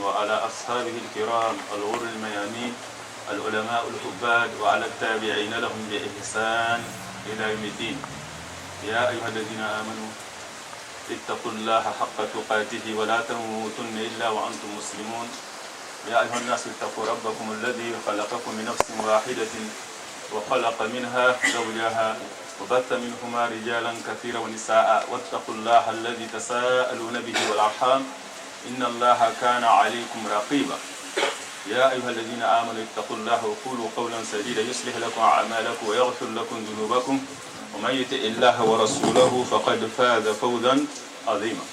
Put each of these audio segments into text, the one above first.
وعلى أصحابه الكرام الغر الميامين العلماء العباد وعلى التابعين لهم بإحسان إلى يوم الدين. يا أيها الذين آمنوا اتقوا الله حق تقاته ولا تموتن إلا وأنتم مسلمون. يا أيها الناس اتقوا ربكم الذي خلقكم من نفس واحدة وخلق منها زوجها وبث منهما رجالا كثيرا ونساء واتقوا الله الذي تساءلون به والأرحام إن الله كان عليكم رقيبا. يا أيها الذين آمنوا اتقوا الله وقولوا قولا سديدا يصلح لكم أعمالكم ويغفر لكم ذنوبكم ومن يطع الله ورسوله فقد فاز فوزا عظيما.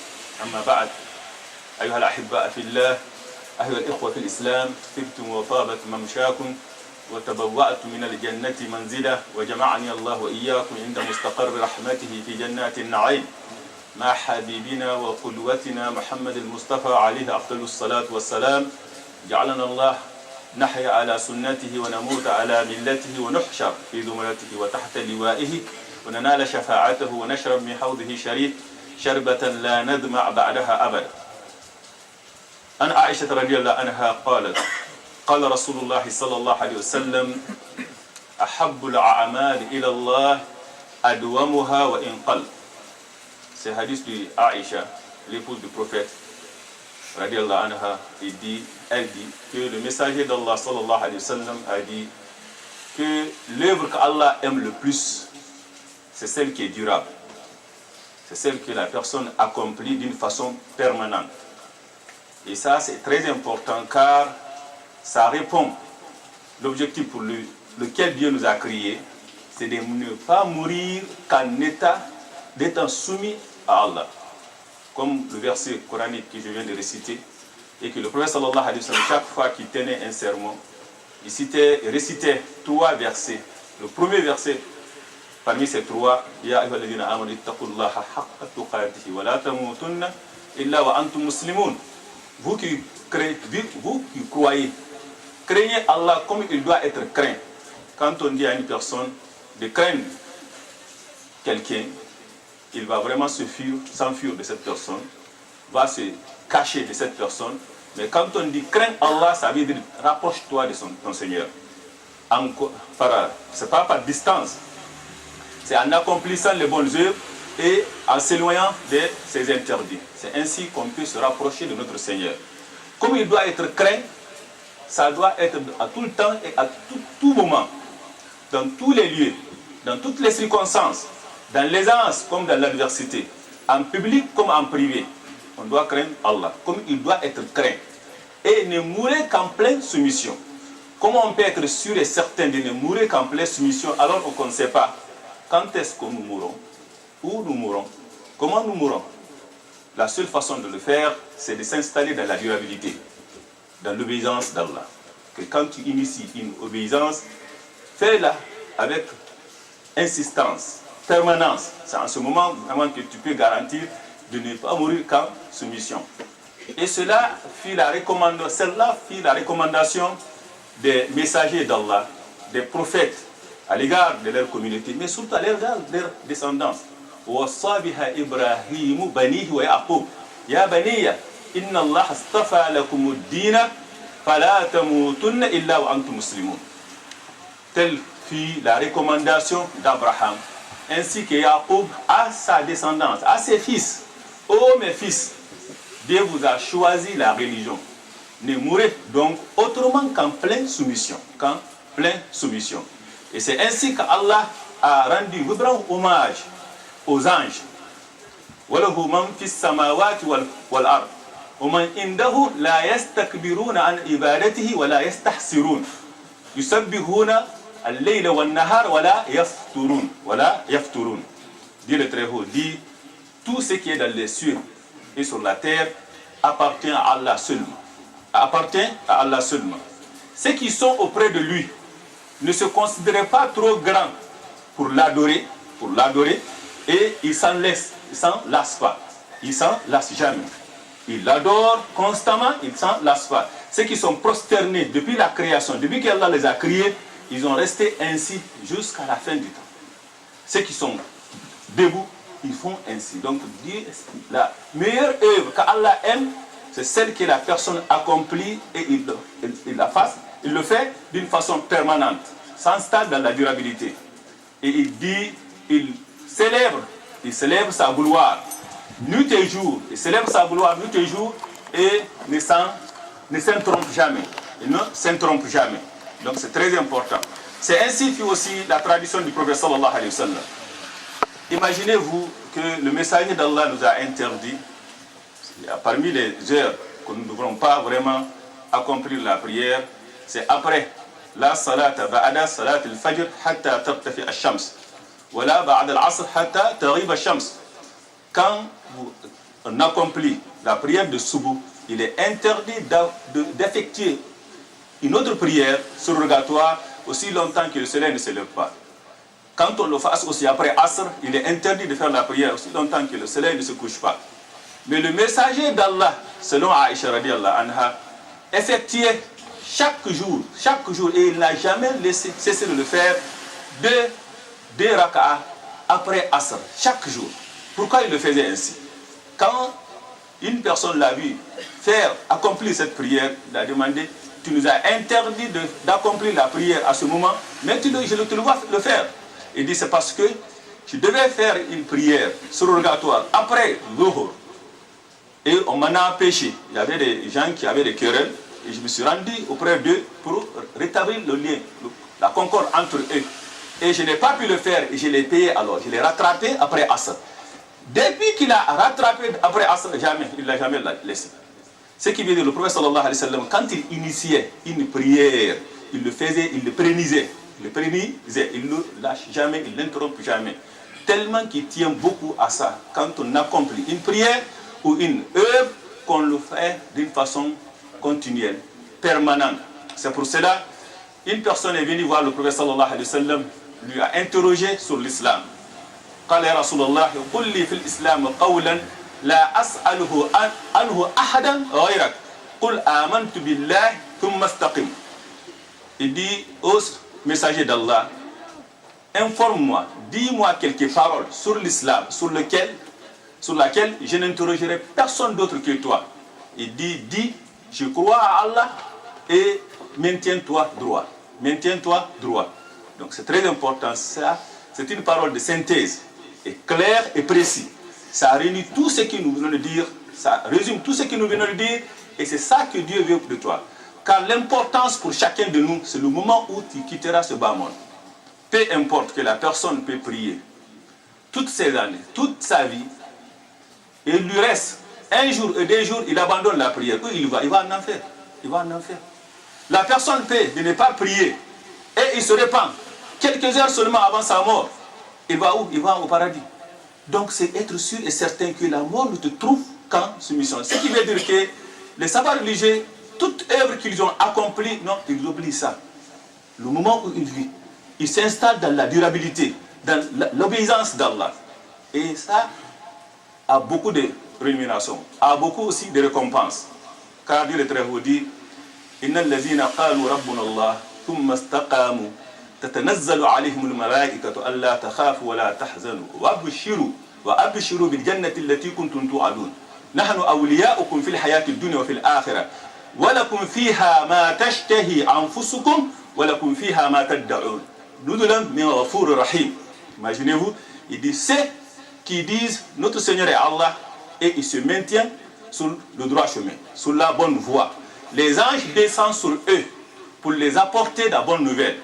أما بعد، أيها الأحباء في الله، أيها الإخوة في الإسلام، طبتم وطابت ممشاكم وتبوأتم من الجنة منزلا وجمعني الله وإياكم عند مستقر رحمته في جنات النعيم مع حبيبنا وقدوتنا محمد المصطفى عليه أفضل الصلاة والسلام. جعلنا الله نحيا على سنته ونموت على ملته ونحشر في زمرته وتحت لوائه وننال شفاعته ونشرب من حوضه شريف شربة لا نظمع بعدها أبدا. أن عائشة رضي الله عنها قالت: قال رسول الله صلى الله عليه وسلم: أحب الأعمال إلى الله أدومها وإن قل. C'est hadith de Aïcha, l'épouse du prophète, radiallahu anha, elle dit que le messager d'Allah sallallahu alayhi wa sallam a dit que l'œuvre qu'Allah aime le plus, c'est celle qui est durable. C'est celle que la personne accomplit d'une façon permanente. Et ça, c'est très important car ça répond. L'objectif pour lequel Dieu nous a créés, c'est de ne pas mourir qu'en état d'être soumis à Allah. Comme le verset coranique que je viens de réciter, et que le prophète sallallahu alayhi wa sallam, chaque fois qu'il tenait un sermon, il récitait 3 versets. Le premier verset, parmi ces 3, Ya ayyuhalladhina amanu ittaqullaha haqqa tuqatihi wa la tamutunna illa wa antum muslimun. Vous qui croyez, craignez Allah comme il doit être craint. Quand on dit à une personne de craindre quelqu'un, il va vraiment s'enfuir de cette personne, va se cacher de cette personne. Mais quand on dit crains Allah, ça veut dire rapproche-toi de ton Seigneur. Ce n'est pas par distance, c'est en accomplissant les bonnes œuvres et en s'éloignant de ses interdits. C'est ainsi qu'on peut se rapprocher de notre Seigneur. Comme il doit être craint, ça doit être à tout le temps et à tout moment, dans tous les lieux, dans toutes les circonstances, dans l'aisance comme dans l'adversité, en public comme en privé. On doit craindre Allah, comme il doit être craint. Et ne mourir qu'en pleine soumission. Comment on peut être sûr et certain de ne mourir qu'en pleine soumission alors qu'on ne sait pas quand est-ce que nous mourrons, où nous mourrons, comment nous mourrons? La seule façon de le faire, c'est de s'installer dans la durabilité, dans l'obéissance d'Allah. Que quand tu inities une obéissance, fais-la avec insistance, permanence. C'est en ce moment vraiment que tu peux garantir de ne pas mourir qu'en soumission. Et cela fut la recommandation des messagers d'Allah, des prophètes à l'égard de leur communauté, mais surtout à l'égard de leur descendance. وَوَصَّى بِهَا إِبْرَاهِيمُ بَنِيهِ وَيَعْقُوبَ يَا بَنِيَّ إِنَّ اللَّهَ اصْطَفَى لَكُمُ الدِّينَ فَلَا تَمُوتُنَّ إِلَّا وَأَنْتُمْ مُسْلِمُونَ. Telle fut la recommandation d'Abraham, ainsi que Jacob à sa descendance, à ses fils. Ô mes fils, Dieu vous a choisi la religion. Ne mourrez donc autrement qu'en pleine soumission. Et c'est ainsi qu'Allah a rendu vibrant hommage aux anges. وَلَهُ مَنْ فِي السَّمَاوَاتِ وَالْأَرْضِ وَمَنْ إِنْدَهُ لَا يَسْتَكْبِرُونَ عَنْ عِبَادَتِهِ وَلَا يَسْتَحْسِرُونَ يُسَبِّحُونَ اللَّيْلَ وَالنَّهَارَ وَلَا يَفْتُرُونَ. Dieu le Très-Haut dit: tout ce qui est dans les cieux et sur la terre appartient à Allah seulement. Ceux qui sont auprès de lui ne se considéraient pas trop grands pour l'adorer, et ils s'en lassent pas. Ils s'en lassent jamais. Ils l'adorent constamment, ils s'en lassent pas. Ceux qui sont prosternés depuis la création, depuis qu'Allah les a créés, ils ont resté ainsi jusqu'à la fin du temps. Ceux qui sont debout, ils font ainsi. Donc la meilleure œuvre qu'Allah aime, c'est celle que la personne accomplit et il le fait d'une façon permanente, s'installe dans la durabilité. Et il dit, il célèbre sa gloire nuit et jour, il célèbre sa gloire nuit et jour et ne s'intrompe jamais. Il ne s'intrompe jamais. Donc c'est très important. C'est ainsi que aussi la tradition du prophète sallallahu alayhi wa sallam. Imaginez-vous que le messager d'Allah nous a interdit, parmi les heures que nous ne devrons pas vraiment accomplir la prière, c'est après la salat ba'ada salat al-fajr hatta tartafi ash-shams wa la ba'da al-asr hatta taghiba ash-shams. Quand on accomplit la prière de Soubou, il est interdit d'effectuer une autre prière surrogatoire aussi longtemps que le soleil ne se lève pas. Quand on le fasse aussi après Asr, il est interdit de faire la prière aussi longtemps que le soleil ne se couche pas. Mais le messager d'Allah, selon Aïcha radiallahu anha, effectuait chaque jour, et il n'a jamais cessé de le faire, deux raka'a après Asr, chaque jour. Pourquoi il le faisait ainsi? Quand une personne l'a vu accomplir cette prière, il a demandé, tu nous as interdit d'accomplir la prière à ce moment, mais je te le vois le faire. Il dit, c'est parce que je devais faire une prière surrogatoire après Zuhur. Et on m'en a empêché. Il y avait des gens qui avaient des querelles, et je me suis rendu auprès d'eux pour rétablir le lien, la concorde entre eux. Et je n'ai pas pu le faire, et je l'ai payé alors. Je l'ai rattrapé après Asr. Depuis qu'il a rattrapé après Asr, il ne l'a jamais laissé. Ce qui veut dire, le prophète sallallahu alayhi wa sallam, quand il initiait une prière, il le faisait, il le prénisait. Il ne lâche jamais, il ne l'interrompt jamais. Tellement qu'il tient beaucoup à ça. Quand on accomplit une prière ou une œuvre, qu'on le fait d'une façon continuelle, permanente. C'est pour cela, une personne est venue voir le prophète sallallahu alayhi wa sallam, lui a interrogé sur l'islam. قال يا رسول الله قل لي في الإسلام قولا لا أسأله عنه أحدا غيرك قل آمنت بالله ثم استقم. Il dit au messager d'Allah, informe-moi, dis-moi quelques paroles sur l'islam, sur laquelle je n'interrogerai personne d'autre que toi. Il dit, je crois à Allah et maintiens-toi droit. Maintiens-toi droit. Donc c'est très important, ça, c'est une parole de synthèse, et claire et précise. Ça réunit tout ce que nous venons de dire, ça résume tout ce que nous venons de dire, et c'est ça que Dieu veut de toi. Car l'importance pour chacun de nous, c'est le moment où tu quitteras ce bas monde. Peu importe que la personne peut prier toutes ces années, toute sa vie, et il lui reste un jour et 2 jours, il abandonne la prière. Où il va en enfer. Il va en enfer. La personne peut ne pas prier, et il se répand. Quelques heures seulement avant sa mort, il va où? Il va au paradis. Donc c'est être sûr et certain que la mort ne te trouve qu'en soumission. Ce qui veut dire que les sabbats religieux, toute œuvre qu'ils ont accomplie, non, ils oublient ça. Le moment où ils vivent, ils s'installent dans la durabilité, dans l'obéissance d'Allah. Et ça a beaucoup de rémunération, a beaucoup aussi de récompenses. Car Dieu est très haut dit, Inna allazina qalu rabbuna Allah, thumma istaqamu, تتنزل عليهم الملائكة ألا تخافوا ولا تحزنوا وأبشروا بالجنة التي كنتم توعدون نحن أولياؤكم في الحياة الدنيا وفي الآخرة ولكم فيها ما تشتهي أنفسكم ولكم فيها ما تدعون نزلا من غفور رحيم. Imaginez-vous, il dit ceux qui disent notre Seigneur est Allah et il se maintient sur le droit chemin, sur la bonne voie. Les anges descendent sur eux pour les apporter la bonne nouvelle.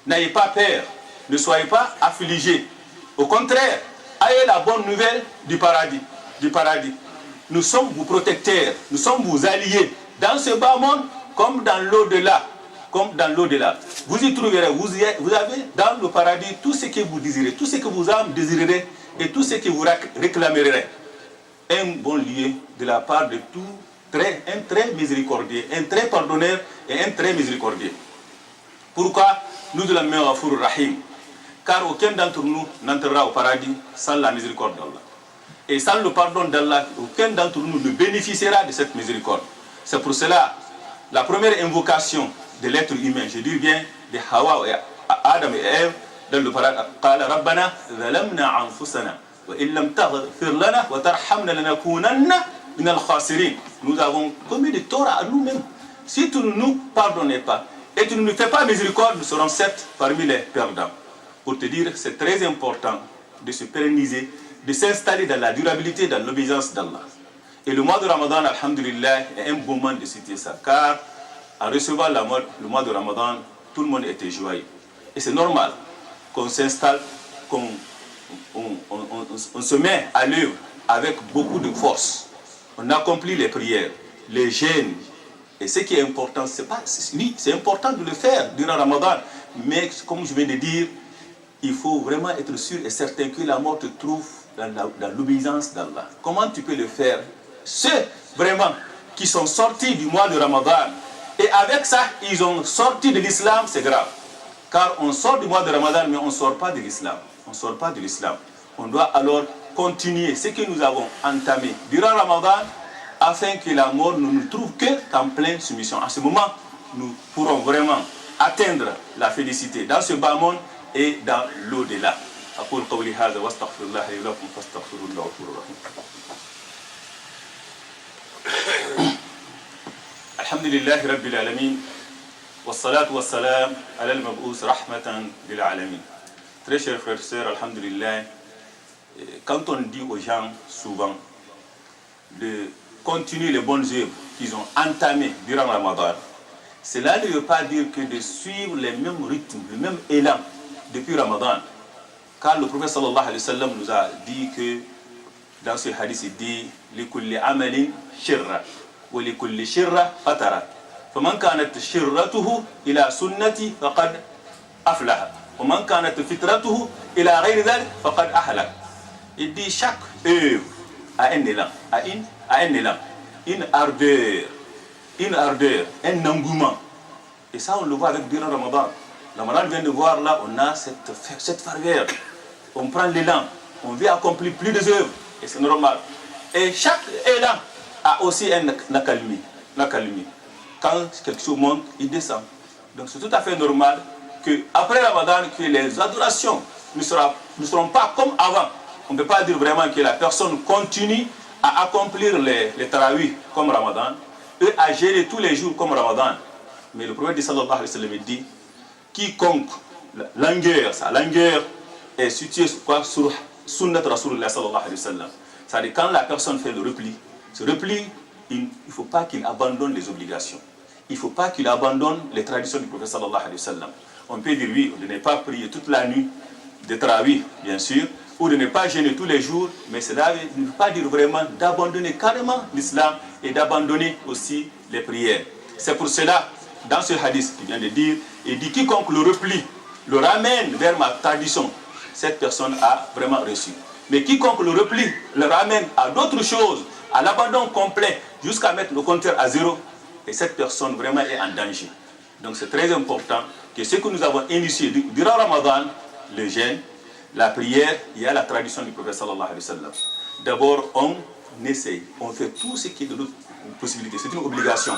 N'ayez pas peur, ne soyez pas affligés. Au contraire, ayez la bonne nouvelle du paradis. Nous sommes vos protecteurs, nous sommes vos alliés. Dans ce bas monde, comme dans l'au-delà. Vous y trouverez, vous avez dans le paradis tout ce que vous désirez, tout ce que vos âmes désirerez et tout ce que vous réclamerez. Un bon lieu de la part de tout, un très miséricordieux, un très pardonneur et un très miséricordieux. Pourquoi? Nous de la main à Four Rahim. Car aucun d'entre nous n'entrera au paradis sans la miséricorde d'Allah. Et sans le pardon d'Allah, aucun d'entre nous ne bénéficiera de cette miséricorde. C'est pour cela, la première invocation de l'être humain, je dis bien de Hawa et Adam et Ève, dans le paradis, قال ربنا ظلمنا أنفسنا وإن لم تغفر لنا وترحمنا لنكونن minal khasirin. Nous avons commis des torts à nous-mêmes. Si tu ne nous pardonnes pas et tu ne nous fais pas miséricorde, nous serons certes parmi les perdants. Pour te dire, c'est très important de se pérenniser, de s'installer dans la durabilité, dans l'obéissance d'Allah. Et le mois de Ramadan, alhamdulillah, est un bon moment de citer ça. Car en recevant le mois de Ramadan, tout le monde était joyeux. Et c'est normal qu'on s'installe, qu'on se met à l'œuvre avec beaucoup de force. On accomplit les prières, les jeûnes. Et ce qui est important, c'est important de le faire durant Ramadan. Mais comme je viens de dire, il faut vraiment être sûr et certain que la mort te trouve dans l'obéissance d'Allah. Comment tu peux le faire? Ceux vraiment qui sont sortis du mois de Ramadan et avec ça, ils ont sorti de l'islam, c'est grave. Car on sort du mois de Ramadan, mais on ne sort pas de l'islam. On ne sort pas de l'islam. On doit alors continuer ce que nous avons entamé durant Ramadan afin que la mort ne nous trouve qu'en pleine soumission. À ce moment, nous pourrons vraiment atteindre la félicité dans ce bas monde et dans l'au-delà. أقول قولي هذا واستغفر الله لي ولكم فاستغفروه إنه غفور رحيم. الحمد لله رب العالمين والصلاة والسلام على المبعوث رحمة للعالمين. Très chers frères et sœurs, alhamdulillah, quand on dit aux gens souvent de continuer les bonnes œuvres qu'ils ont entamées durant Ramadan, cela ne veut pas dire que de suivre les mêmes rythmes, le même élan depuis Ramadan. Car le prophète sallallahu alayhi wa sallam nous a dit que dans ce hadith, il dit لِكُلِّ عَمَلٍ شِرَّةٍ وَلِكُلِّ شِرَّةٍ فَتَرَةٍ فَمَنْ كَانَتْ شِرَّتُهُ إِلَى سُنَّتِي فَقَدْ أَفْلَحَ وَمَنْ كَانَتْ فِتْرَتُهُ إِلَى غَيْرِ ذَلِكَ فَقَدْ أَهْلَكَ. Il dit chaque œuvre a un élan, une ardeur, un engouement. Et ça, on le voit avec durant Ramadan. Ramadan vient de voir là, on a cette ferveur. On prend l'élan, on veut accomplir plus de œuvres. Et c'est normal. Et chaque élan a aussi un accalmie. Quand quelque chose monte, il descend. Donc c'est tout à fait normal qu'après Ramadan, que les adorations ne seront pas comme avant. On ne peut pas dire vraiment que la personne continue à accomplir les tarawih comme Ramadan et à gérer tous les jours comme Ramadan. Mais le prophète sallallahu alayhi wa sallam dit quiconque la langueur est située sur sunnat Rasulullah sallallahu alayhi wa sallam. C'est-à-dire quand la personne fait le repli, ce repli, il ne faut pas qu'il abandonne les obligations. Il ne faut pas qu'il abandonne les traditions du prophète sallallahu alayhi wa sallam. On peut dire oui, de ne pas prier toute la nuit, de tarawih bien sûr, ou de ne pas jeûner tous les jours, mais cela ne veut pas dire vraiment d'abandonner carrément l'islam et d'abandonner aussi les prières. C'est pour cela, dans ce hadith qui vient de dire, il dit quiconque le replie, le ramène vers ma tradition, cette personne a vraiment reçu. Mais quiconque le replie, le ramène à d'autres choses, à l'abandon complet, jusqu'à mettre le compteur à zéro, et cette personne vraiment est en danger. Donc c'est très important que ce que nous avons initié durant Ramadan, le jeûne, la prière, il y a la tradition du prophète sallallahu alayhi wa sallam. D'abord, on essaye, on fait tout ce qui est de notre possibilité. C'est une obligation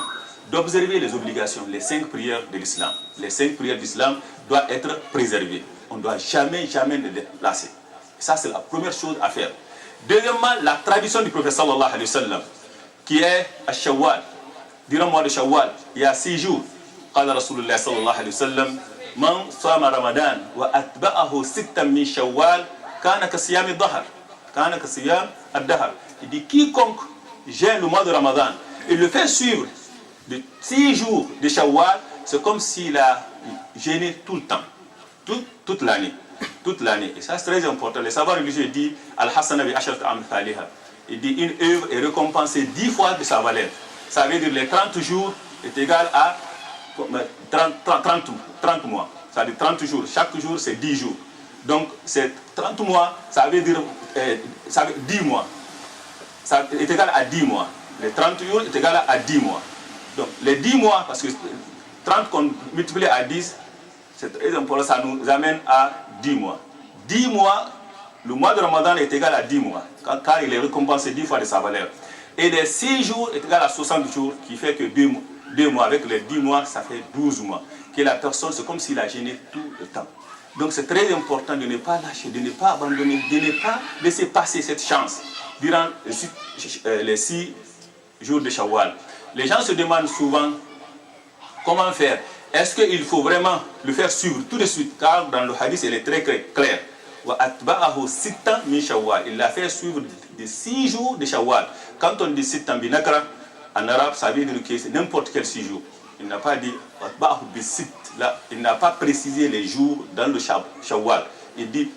d'observer les obligations, les 5 prières de l'islam. Les 5 prières de l'islam doivent être préservées. On ne doit jamais les lasser. Ça, c'est la première chose à faire. Deuxièmement, la tradition du prophète sallallahu alayhi wa sallam, qui est à Shawwal. Durant le mois de Shawwal, il y a 6 jours. قال رسول الله صلى الله عليه وسلم من صام رمضان وأتبعه 6 من شوال كان كصيام الدهر. Il dit quiconque jeûne le mois de Ramadan et le fait suivre de 6 jours de Shawwal, c'est comme s'il a jeûné tout le temps, toute l'année. Et ça c'est très important. Les savoirs religieux disent Al-Hasana bi ashrat amthaliha. Il dit une œuvre est récompensée 10 fois de sa valeur. Ça veut dire les 30 jours est égal à 30 mois. Ça veut dire 30 jours. Chaque jour, c'est 10 jours. Donc, c'est 30 mois, ça veut dire 10 mois. Ça est égal à 10 mois. Les 30 jours est égal à 10 mois. Donc, les 10 mois, parce que 30 qu'on multiplie à 10, c'est très important, ça nous amène à 10 mois. 10 mois, le mois de Ramadan est égal à 10 mois, car il est récompensé 10 fois de sa valeur. Et les 6 jours est égal à 60 jours, qui fait que 2 mois, avec les 10 mois, ça fait 12 mois. Que la personne, c'est comme s'il a gêné tout le temps. Donc c'est très important de ne pas lâcher, de ne pas abandonner, de ne pas laisser passer cette chance. durant les 6 jours de Shawwal. Les gens se demandent souvent comment faire. Est-ce qu'il faut vraiment le faire suivre tout de suite? Car dans le hadith, il est très clair. Il l'a fait suivre de 6 jours de Shawwal. Quand on dit sittan binakra, en arabe, ça veut dire que c'est n'importe quel 6 jours. Il n'a pas dit là, il n'a pas précisé les jours dans le Shawwal. Il dit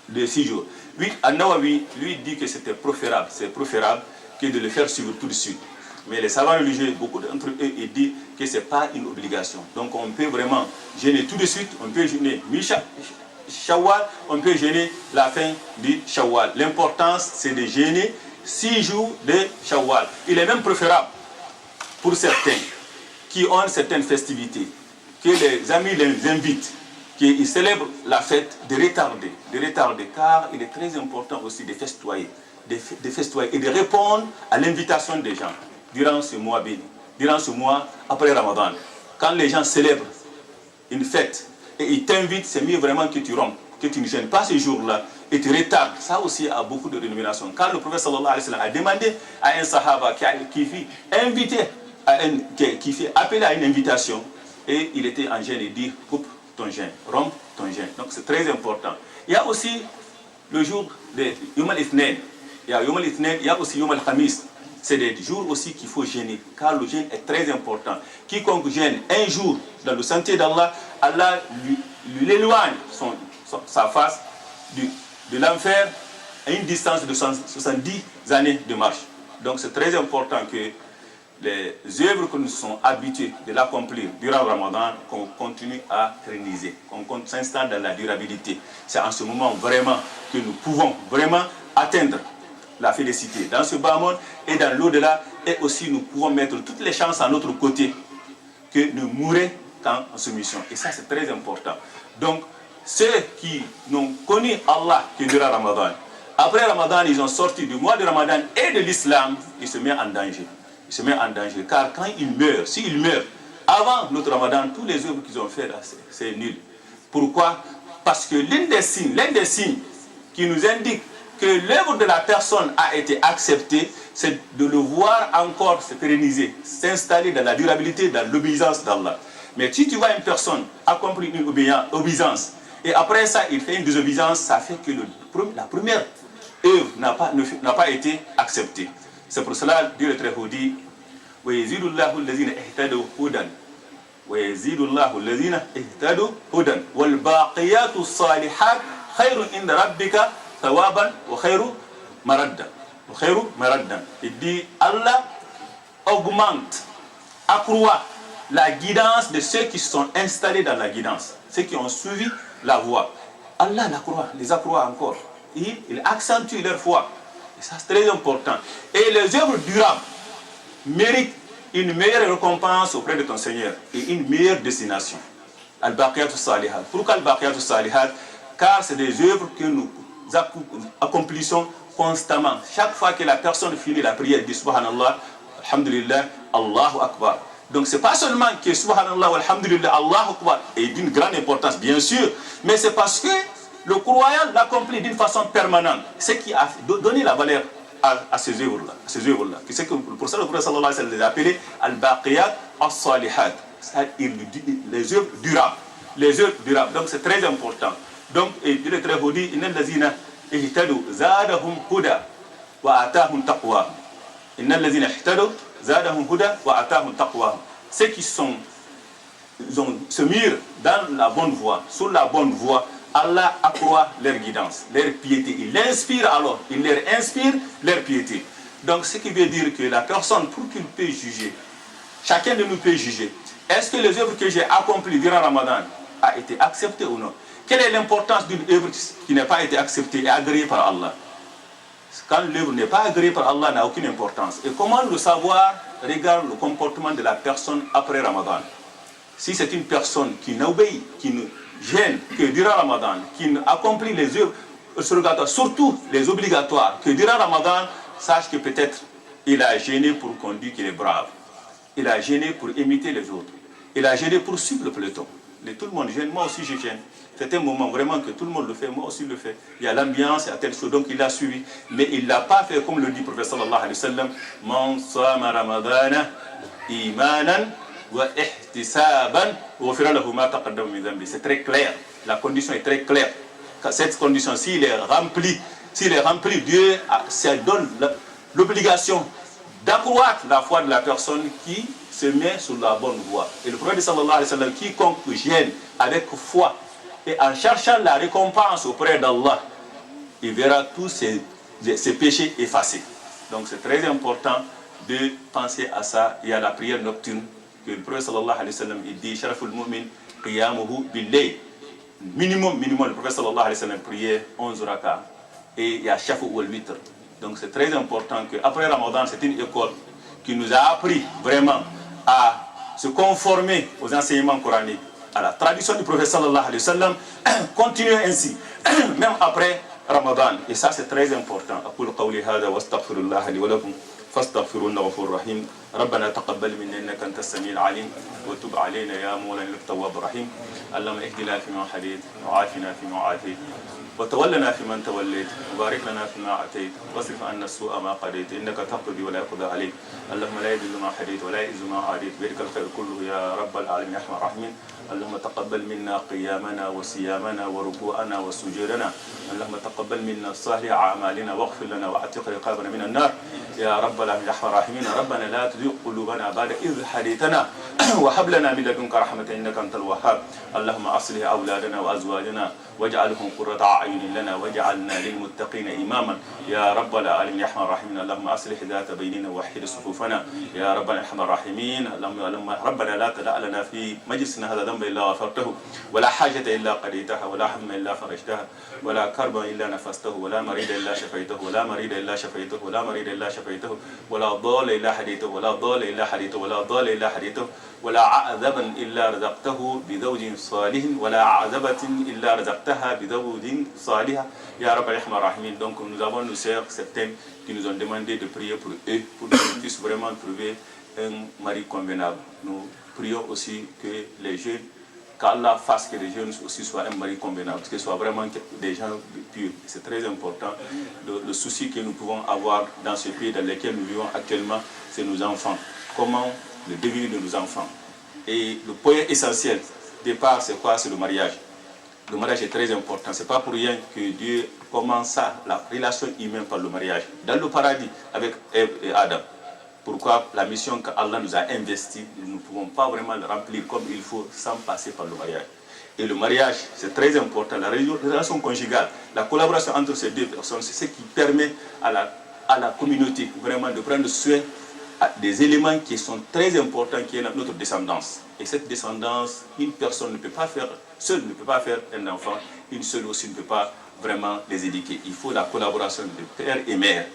de 6 jours. Oui, An-Nawawi, lui, dit que c'était préférable. C'est préférable que de le faire suivre tout de suite. Mais les savants religieux, beaucoup d'entre eux, ils disent que ce n'est pas une obligation. Donc on peut vraiment jeûner tout de suite, on peut jeûner mi-Shawwal, on peut jeûner la fin du Shawwal. L'importance, c'est de jeûner 6 jours de Shawwal. Il est même préférable pour certains qui ont certaines festivités, que les amis les invitent, qu'ils célèbrent la fête, de retarder, car il est très important aussi de festoyer, et de répondre à l'invitation des gens durant ce mois béni, durant ce mois après Ramadan. Quand les gens célèbrent une fête et ils t'invitent, c'est mieux vraiment que tu rompes, que tu ne gênes pas ce jour-là et tu retardes. Ça aussi a beaucoup de rémunération. Quand le prophète sallallahu alayhi wa sallam a demandé à un sahaba qui fit inviter, qui fait appeler à une invitation, et il était en gêne et dit coupe ton jeûne, romps ton jeûne. Donc c'est très important. Il y a aussi le jour de Yom al-Ithnain. Il y a aussi Yom al-Khamis. C'est des jours aussi qu'il faut jeûner, car le jeûne est très important. Quiconque jeûne un jour dans le sentier d'Allah, Allah lui éloigne sa face de l'enfer à une distance de 70 années de marche. Donc c'est très important que les œuvres que nous sommes habitués de l'accomplir durant le Ramadan, qu'on continue à pérenniser, qu'on s'installe dans la durabilité. C'est en ce moment vraiment que nous pouvons vraiment atteindre la félicité dans ce bas monde et dans l'au-delà, et aussi nous pouvons mettre toutes les chances à notre côté que nous mourrons en soumission. Et ça c'est très important. Donc ceux qui n'ont connu Allah que durant Ramadan, après Ramadan ils ont sorti du mois de Ramadan et de l'islam, ils se mettent en danger. Il se met en danger, car quand il meurt, s'il meurt avant notre Ramadan, tous les œuvres qu'ils ont fait là, c'est nul. Pourquoi? Parce que l'un des signes qui nous indique que l'œuvre de la personne a été acceptée, c'est de le voir encore se pérenniser, s'installer dans la durabilité, dans l'obéissance d'Allah. Mais si tu vois une personne accomplir une obéissance, et après ça il fait une désobéissance, ça fait que la première œuvre n'a pas été acceptée. C'est pour cela Dieu est très haut dit وَيَزِيدُ اللَّهُ الَّذِينَ اهْتَدَوْا هُدًى وَيَزِيدُ اللَّهُ الَّذِينَ اهْتَدَوْا هُدًى وَالْبَاقِيَاتُ الصَّالِحَاتُ خَيْرٌ عِندَ رَبِّكَ ثَوَابًا وَخَيْرٌ مَرَدًّا. Il dit Allah augmente, accroît la guidance de ceux qui sont installés dans la guidance, ceux qui ont suivi la voie. Allah les accroît encore. Il accentue leur foi. Et ça c'est très important. Et les œuvres durables méritent une meilleure récompense auprès de ton Seigneur et une meilleure destination. Al-Baqiyatu Salihat. Pourquoi Al-Baqiyatu Salihat? Car c'est des œuvres que nous accomplissons constamment. Chaque fois que la personne finit la prière, dit Subhanallah, Alhamdulillah, Allahu Akbar. Donc c'est pas seulement que Subhanallah, Alhamdulillah, Allahu Akbar est d'une grande importance, bien sûr, mais c'est parce que le croyant l'accomplit d'une façon permanente. Ce qui a donné la valeur à ces œuvres-là. C'est que pour ça le prophète sallallahu alayhi wa sallam les a appelés al-baqiyat as-salihat. Les œuvres durables. Donc c'est très important. Donc il est très haut dit innal lazina ihtadu zadahum huda wa atahum taqwa. Innal lazina ihtadu zadahum huda wa atahum taqwa. Ceux qui se mirent dans la bonne voie, sur la bonne voie, Allah accroît leur guidance, leur piété. Il leur inspire leur piété. Donc ce qui veut dire que la personne, pour qu'il puisse juger, chacun de nous peut juger, est-ce que les œuvres que j'ai accomplies durant Ramadan a été acceptée ou non? Quelle est l'importance d'une œuvre qui n'a pas été acceptée et agréée par Allah? Quand l'œuvre n'est pas agréée par Allah, n'a aucune importance. Et comment le savoir? Regarde le comportement de la personne après Ramadan. Si c'est une personne qui n'obéit, qui ne gêne que durant Ramadan, qui accomplit les œuvres surrogatoires, surtout les obligatoires, que durant Ramadan, sache que peut-être il a gêné pour qu'on dise qu'il est brave. Il a gêné pour imiter les autres. Il a gêné pour suivre le peloton. Tout le monde gêne, moi aussi je gêne. C'est un moment vraiment que tout le monde le fait, moi aussi je le fais. Il y a l'ambiance, il y a telle chose, donc il a suivi. Mais il ne l'a pas fait comme le dit le prophète sallallahu alayhi wa sallam. Man sama ramadana imanan wa ihtisaban ghufira lahu ma taqaddama min dhanbi. C'est très clair. La condition est très claire. Cette condition, s'il est rempli, Dieu ça donne l'obligation d'accroître la foi de la personne qui se met sur la bonne voie. Et le prophète sallallahu alayhi wa sallam, quiconque gêne avec foi et en cherchant la récompense auprès d'Allah, il verra tous ses péchés effacés. Donc c'est très important de penser à ça. Il y a la prière nocturne que le prophète sallallahu alayhi wa sallam il dit Sharaful mu'min qiyamuhu bil-layl. Minimum, le prophète sallallahu alayhi wa sallam priait 11 rakats et il y a Shafu ou al-Witr. Donc c'est très important qu'après Ramadan, c'est une école qui nous a appris vraiment à se conformer aux enseignements coraniques, à la tradition du prophète sallallahu alayhi wa sallam, continuer ainsi, même après Ramadan. Et ça c'est très important. أقول قولي هذا واستغفر الله لي ولكم فاستغفروه إنه غفور رحيم. ربنا تقبل منا إنك أنت السميع العليم وتب علينا يا مولانا إنك التواب الرحيم. اللهم اهدنا فيما هديت وعافنا فيما عافيت وتولنا فيمن توليت وبارك لنا فيما أعطيت واصرف عنا السوء ما قضيت إنك تقضي ولا يقضى عليك. اللهم لا يذل ما هديت ولا يعز ما عاديت بيدك الخير كله يا رب العالمين يا أرحم الراحمين. اللهم تقبل منا قيامنا وصيامنا وركوعنا وسجودنا. اللهم تقبل منا صالح أعمالنا واغفر لنا واعتق رقابنا من النار يا رب العالمين يا أرحم الراحمين. ربنا لا تزغ قلوبنا بعد إذ هديتنا وهب لنا من لدنك رحمة إنك أنت الوهاب. اللهم أصلح أولادنا وأزواجنا واجعلهم قرة أعين لنا واجعلنا للمتقين إماما يا رب العالمين يا أرحم الراحمين. اللهم أصلح ذات بيننا ووحد صفوفنا يا رب يا أرحم الراحمين. اللهم ربنا لا تدع لنا في مجلسنا هذا ذنبا إلا غفرته ولا حاجة إلا قضيتها ولا هم إلا فرجتها ولا كربا إلا نفسته ولا مريض إلا شفيته ولا مريض إلا شفيته ولا مريض إلا شفيته ولا ضال إلا هديته ولا ضال إلا هديته ولا ضال إلا هديته ولا عذبا إلا رزقته بزوج صالح ولا عذبة إلا رزقتها بزوج صالح يا رب يا أرحم الراحمين. Donc nous avons nos sœurs, certaines qui nous ont demandé de prier pour eux, pour qu'ils puissent vraiment trouver un mari convenable. Nous prions aussi que les jeunes, qu'Allah fasse que les jeunes aussi soient un mari convenable, que ce soit vraiment des gens purs. C'est très important. Le souci que nous pouvons avoir dans ce pays dans lequel nous vivons actuellement, c'est nos enfants. Comment le devenir de nos enfants. Et le point essentiel, départ, c'est quoi? C'est le mariage. Le mariage est très important. Ce n'est pas pour rien que Dieu commença la relation humaine par le mariage. Dans le paradis, avec Ève et Adam. Pourquoi la mission qu'Allah nous a investie, nous ne pouvons pas vraiment le remplir comme il faut sans passer par le mariage. Et le mariage, c'est très important. La relation conjugale, la collaboration entre ces deux personnes, c'est ce qui permet à la communauté vraiment de prendre soin des éléments qui sont très importants, qui est notre descendance. Et cette descendance, une personne ne peut pas faire, seule ne peut pas faire un enfant, une seule aussi ne peut pas vraiment les éduquer. Il faut la collaboration de père et mère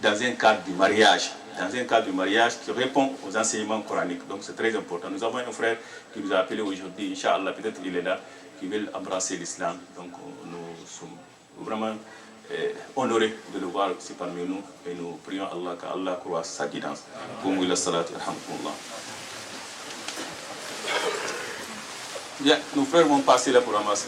dans un cadre du mariage. Dans un cadre de mariage qui répond aux enseignements coraniques. Donc c'est très important. Nous avons un frère qui nous a appelé aujourd'hui, Inch'Allah, peut-être il est là, qui veut embrasser l'islam. Donc nous sommes vraiment honorés de le voir ici parmi nous et nous prions Allah qu'Allah croisse sa guidance. Qumu ila salat, yarhamkumullah. Bien, nos frères vont passer là pour ramasser.